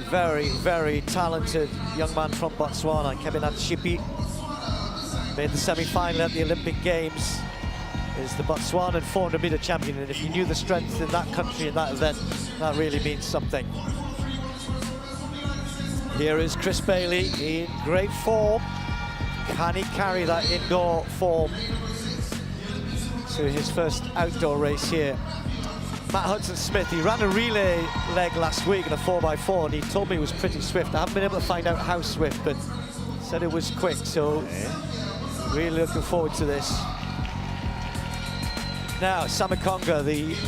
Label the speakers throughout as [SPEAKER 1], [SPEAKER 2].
[SPEAKER 1] very, very talented young man from Botswana, Kebinat Shipi. Made the semi-final at the Olympic Games. Is the Botswanan 400-meter champion, and if you knew the strength in that country in that event, that really means something. Here is Chris Bailey in great form. Can he carry that indoor form to his first outdoor race here? Matt Hudson-Smith, he ran a relay leg last week in a 4x4, and he told me it was pretty swift. I haven't been able to find out how swift, but said it was quick, so really looking forward to this. Now, Samakonga,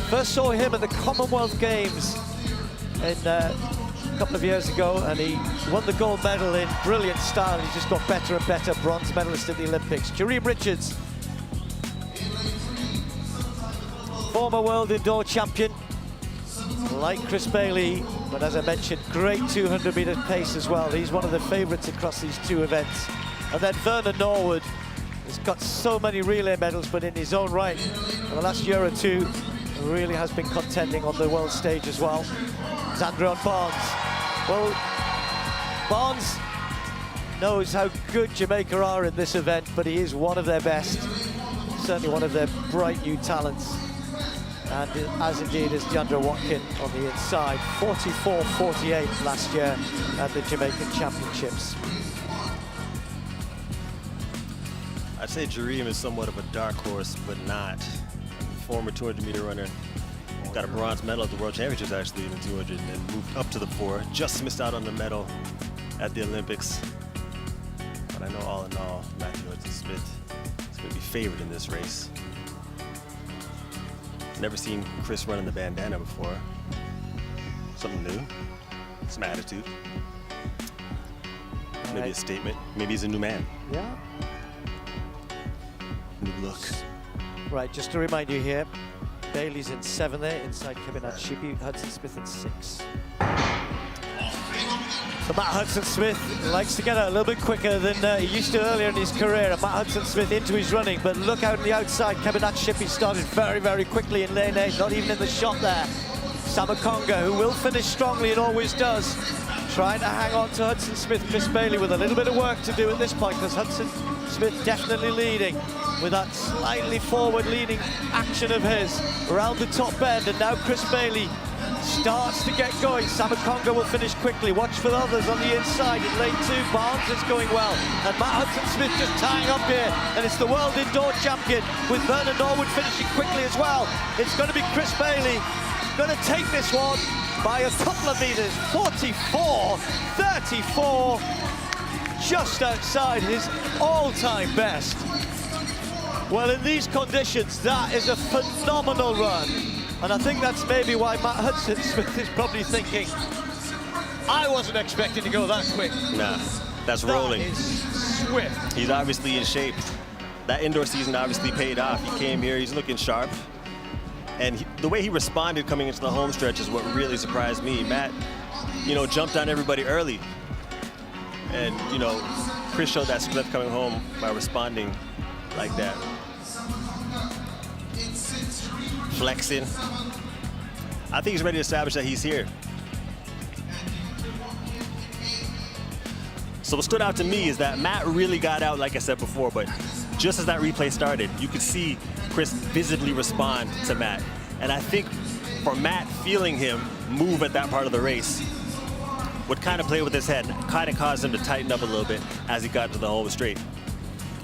[SPEAKER 1] first saw him at the Commonwealth Games in a couple of years ago, and he won the gold medal in brilliant style. He's just got better and better, bronze medalist at the Olympics. Jareem Richards, former world indoor champion, like Chris Bailey, but as I mentioned, great 200-meter pace as well. He's one of the favorites across these two events. And then Vernon Norwood has got so many relay medals, but in his own right, for the last year or two, really has been contending on the world stage as well. Zandrion Barnes. Well, Barnes knows how good Jamaica are in this event, but he is one of their best, certainly one of their bright new talents. And as indeed is DeAndre Watkin on the inside, 44-48 last year at the Jamaican Championships.
[SPEAKER 2] I'd say Jareem is somewhat of a dark horse, but not. Former 200-meter runner. Got a bronze medal at the World Championships, actually, in the 200, and moved up to the 4. Just missed out on the medal at the Olympics. But I know all in all, Matthew Hudson-Smith is going to be favored in this race. Never seen Chris run in the bandana before. Something new, some attitude. Maybe a statement. Maybe he's a new man.
[SPEAKER 1] Yeah.
[SPEAKER 2] New look.
[SPEAKER 1] Right, just to remind you here, Bailey's in 7 there, inside Kebinat Shipi, Hudson-Smith in 6. So Matt Hudson-Smith likes to get out a little bit quicker than he used to earlier in his career. And Matt Hudson-Smith into his running, but look out on the outside. Kebinat Shipi started very, very quickly in lane 8, not even in the shot there. Samakonga, who will finish strongly and always does, trying to hang on to Hudson-Smith. Chris Bailey with a little bit of work to do at this point, because Hudson-Smith definitely leading with that slightly forward-leaning action of his around the top end. And now Chris Bailey starts to get going. Samakonga will finish quickly. Watch for the others on the inside in lane 2. Barnes is going well. And Matt Hudson-Smith just tying up here. And it's the world indoor champion with Vernon Norwood finishing quickly as well. It's going to be Chris Bailey going to take this one by a couple of meters. 44-34. Just outside his all-time best. Well, in these conditions, that is a phenomenal run. And I think that's maybe why Matt Hudson-Smith is probably thinking, I wasn't expecting to go that quick.
[SPEAKER 2] Nah, that's rolling.
[SPEAKER 1] That is swift.
[SPEAKER 2] He's obviously in shape. That indoor season obviously paid off. He came here, he's looking sharp. And the way he responded coming into the home stretch is what really surprised me. Matt, jumped on everybody early. And, Chris showed that strength coming home by responding like that. Flexing. I think he's ready to establish that he's here. So what stood out to me is that Matt really got out, like I said before, but just as that replay started, you could see Chris visibly respond to Matt. And I think for Matt, feeling him move at that part of the race would kind of play with his head, kind of caused him to tighten up a little bit as he got to the home straight.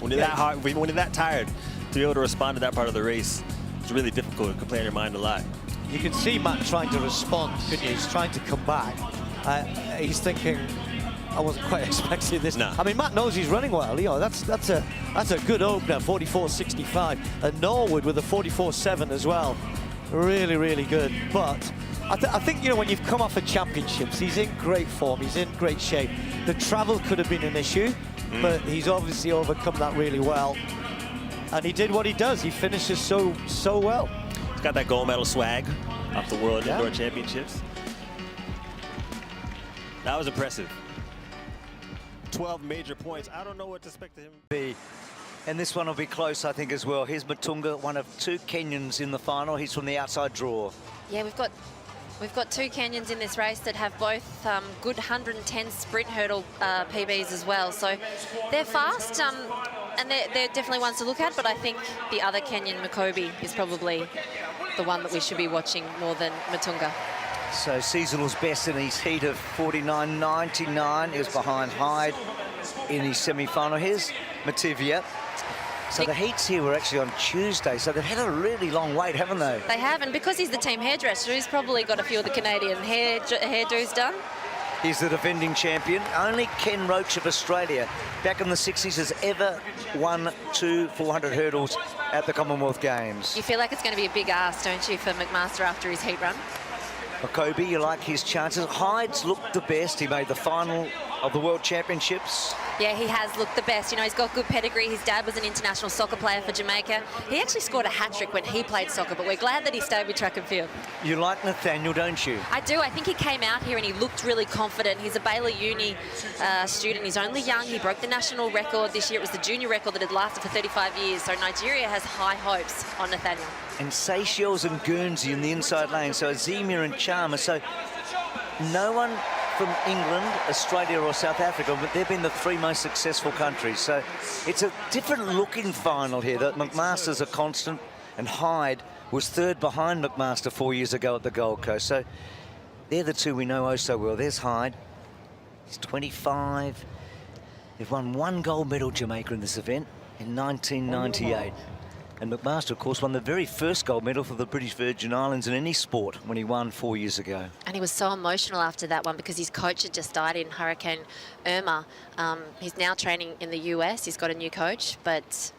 [SPEAKER 2] When you're that hard, when you're that tired, to be able to respond to that part of the race, it's really difficult. It can play on your mind a lot.
[SPEAKER 1] You can see Matt trying to respond, couldn't you? He's trying to come back. He's thinking, I wasn't quite expecting this.
[SPEAKER 2] Nah.
[SPEAKER 1] I mean, Matt knows he's running well. That's a good opener, 44.65. And Norwood with a 44.7 as well. Really, really good. But I think, when you've come off a championships, he's in great form. He's in great shape. The travel could have been an issue, but he's obviously overcome that really well. And he did what he does. He finishes so well.
[SPEAKER 2] He's got that gold medal swag off the World Indoor Championships. That was impressive. 12 major points. I don't know what to expect of him.
[SPEAKER 3] And this one will be close, I think, as well. Here's Matunga, one of 2 Kenyans in the final. He's from the outside draw.
[SPEAKER 4] Yeah, we've got We've got two Kenyans in this race that have both good 110 sprint hurdle PBs as well. So they're fast, and they're definitely ones to look at, but I think the other Kenyan, Makobi, is probably the one that we should be watching more than Matunga.
[SPEAKER 3] So seasonal's best in his heat of 49.99. He was behind Hyde in his semi-final. Here's Mativia. So the heats here were actually on Tuesday, so they've had a really long wait, haven't they?
[SPEAKER 4] They have, and because he's the team hairdresser, he's probably got a few of the Canadian hairdos done.
[SPEAKER 3] He's the defending champion. Only Ken Roach of Australia, back in the 60s, has ever won 2 400 hurdles at the Commonwealth Games.
[SPEAKER 4] You feel like it's going to be a big ask, don't you, for McMaster after his heat run?
[SPEAKER 3] Makobi, you like his chances. Hyde's looked the best. He made the final of the World Championships.
[SPEAKER 4] Yeah, he has looked the best. You know, he's got good pedigree. His dad was an international soccer player for Jamaica. He actually scored a hat-trick when he played soccer, but we're glad that he stayed with track and field.
[SPEAKER 3] You like Nathaniel, don't you?
[SPEAKER 4] I do. I think he came out here and he looked really confident. He's a Baylor Uni student. He's only young. He broke the national record this year. It was the junior record that had lasted for 35 years. So Nigeria has high hopes on Nathaniel.
[SPEAKER 3] And Seychelles and Guernsey in the inside lane. So Azemia and Chalmers. So no one from England, Australia or South Africa, but they've been the three most successful countries. So it's a different looking final here. That McMaster's a constant, and Hyde was third behind McMaster 4 years ago at the Gold Coast. So they're the two we know oh so well. There's Hyde. He's 25. They've won 1 gold medal, Jamaica, in this event in 1998. And McMaster, of course, won the very first gold medal for the British Virgin Islands in any sport when he won 4 years ago.
[SPEAKER 4] And he was so emotional after that one because his coach had just died in Hurricane Irma. He's now training in the US. He's got a new coach, but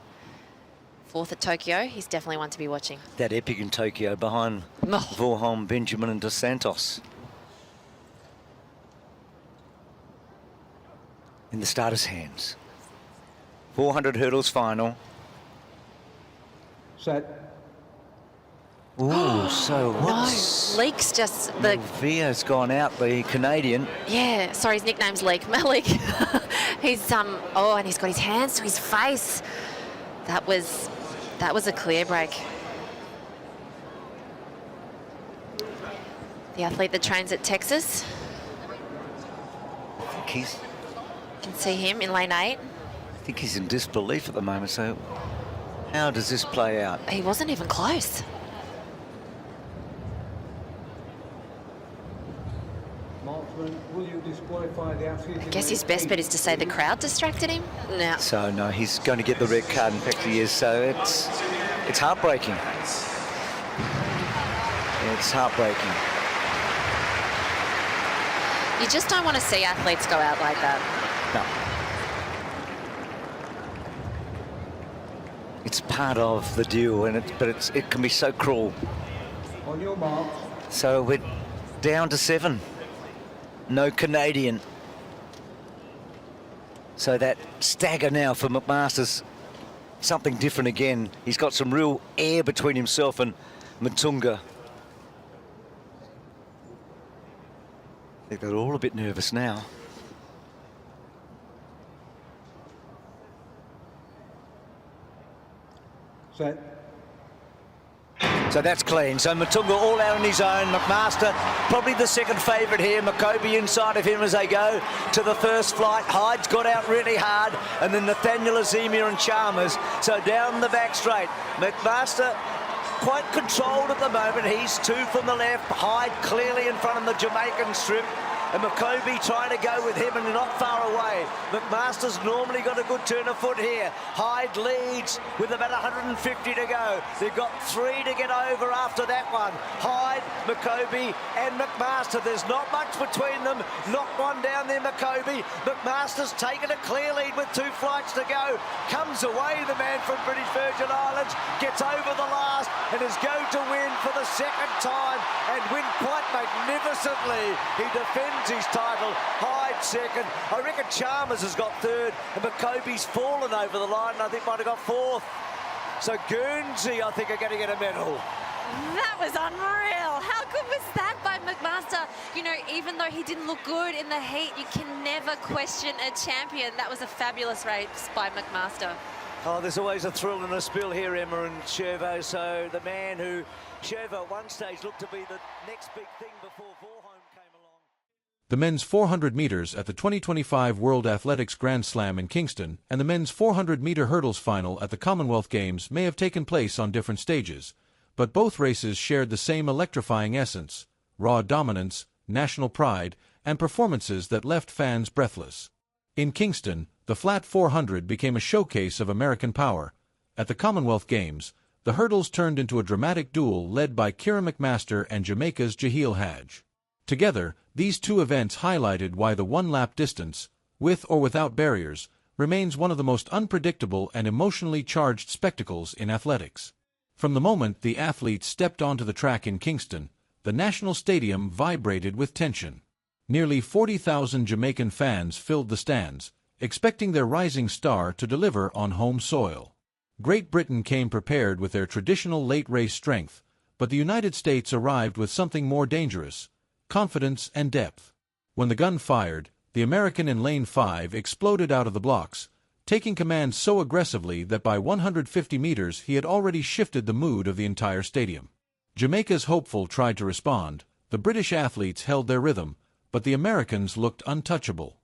[SPEAKER 4] 4th at Tokyo, he's definitely one to be watching.
[SPEAKER 3] That epic in Tokyo behind Vorholm, Benjamin and Dos Santos. In the starters' hands. 400 hurdles final.
[SPEAKER 5] Set.
[SPEAKER 3] Ooh, so what's...
[SPEAKER 4] No, Leek's just
[SPEAKER 3] the... Via's gone out, the Canadian.
[SPEAKER 4] Yeah, sorry, his nickname's Leek. Malik. He's, oh, and he's got his hands to his face. That was a clear break. The athlete that trains at Texas.
[SPEAKER 3] I think he's...
[SPEAKER 4] You can see him in lane 8.
[SPEAKER 3] I think he's in disbelief at the moment, so... How does this play out?
[SPEAKER 4] He wasn't even close.
[SPEAKER 5] Marksman, will you disqualify the athlete?
[SPEAKER 4] I guess his best bet is to say the crowd distracted him. No.
[SPEAKER 3] So, no, he's going to get the red card. In fact, he is. So it's heartbreaking. It's heartbreaking.
[SPEAKER 4] You just don't want to see athletes go out like that.
[SPEAKER 3] No. It's part of the deal, but it can be so cruel.
[SPEAKER 5] On your mark.
[SPEAKER 3] So we're down to 7. No Canadian. So that stagger now for McMaster's something different again. He's got some real air between himself and Matunga. I think they're all a bit nervous now.
[SPEAKER 5] Set.
[SPEAKER 3] So that's clean. So Matunga all out on his own. McMaster probably the second favourite here. Makobi inside of him as they go to the first flight. Hyde's got out really hard. And then Nathaniel, Azemia and Chalmers. So down the back straight. McMaster quite controlled at the moment. He's 2 from the left. Hyde clearly in front of the Jamaican strip. And Makobi trying to go with him and not far away. McMaster's normally got a good turn of foot here. Hyde leads with about 150 to go. They've got 3 to get over after that one. Hyde, Makobi and McMaster. There's not much between them. Knock one down there, Makobi. McMaster's taken a clear lead with 2 flights to go. Comes away the man from British Virgin Islands. Gets over the last and is going to win for the second time and win quite magnificently. He defends his title. Hyde second. I reckon Chalmers has got 3rd and Makobi's fallen over the line and I think might have got 4th. So Guernsey, I think, are going to get a medal.
[SPEAKER 4] That was unreal. How good was that by McMaster? You know, even though he didn't look good in the heat, you can never question a champion. That was a fabulous race by McMaster.
[SPEAKER 3] Oh, there's always a thrill and a spill here, Emma and Shervo. So the man who, Shervo at one stage looked to be the next big thing before Vorholm came along.
[SPEAKER 6] The men's 400 meters at the 2025 World Athletics Grand Slam in Kingston and the men's 400-meter hurdles final at the Commonwealth Games may have taken place on different stages, but both races shared the same electrifying essence: raw dominance, national pride, and performances that left fans breathless. In Kingston, the flat 400 became a showcase of American power. At the Commonwealth Games, the hurdles turned into a dramatic duel led by Kyron McMaster and Jamaica's Jahil Hajj. Together, these two events highlighted why the one-lap distance, with or without barriers, remains one of the most unpredictable and emotionally charged spectacles in athletics. From the moment the athletes stepped onto the track in Kingston, the national stadium vibrated with tension. Nearly 40,000 Jamaican fans filled the stands, expecting their rising star to deliver on home soil. Great Britain came prepared with their traditional late-race strength, but the United States arrived with something more dangerous: confidence and depth. When the gun fired, the American in lane 5 exploded out of the blocks, taking command so aggressively that by 150 meters he had already shifted the mood of the entire stadium. Jamaica's hopeful tried to respond. The British athletes held their rhythm, but the Americans looked untouchable.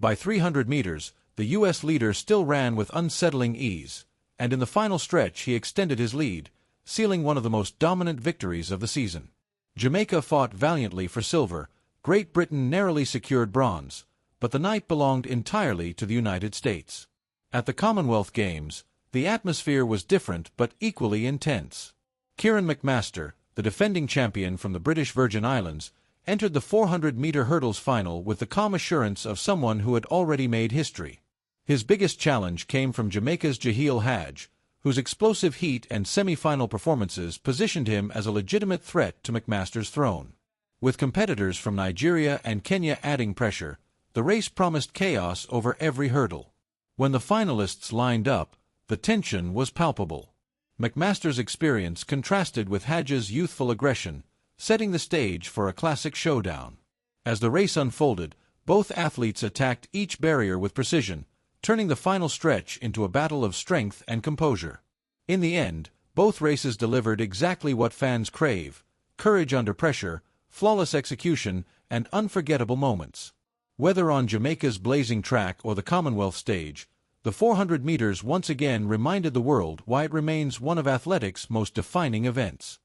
[SPEAKER 6] By 300 meters, the U.S. leader still ran with unsettling ease, and in the final stretch he extended his lead, sealing one of the most dominant victories of the season. Jamaica fought valiantly for silver. Great Britain narrowly secured bronze, but the night belonged entirely to the United States. At the Commonwealth Games, the atmosphere was different but equally intense. Kyron McMaster, the defending champion from the British Virgin Islands, entered the 400-meter hurdles final with the calm assurance of someone who had already made history. His biggest challenge came from Jamaica's Jahil Hajj, whose explosive heat and semi-final performances positioned him as a legitimate threat to McMaster's throne. With competitors from Nigeria and Kenya adding pressure, the race promised chaos over every hurdle. When the finalists lined up, the tension was palpable. McMaster's experience contrasted with Hajj's youthful aggression, setting the stage for a classic showdown. As the race unfolded, both athletes attacked each barrier with precision, turning the final stretch into a battle of strength and composure. In the end, both races delivered exactly what fans crave: courage under pressure, flawless execution, and unforgettable moments. Whether on Jamaica's blazing track or the Commonwealth stage, the 400 meters once again reminded the world why it remains one of athletics' most defining events.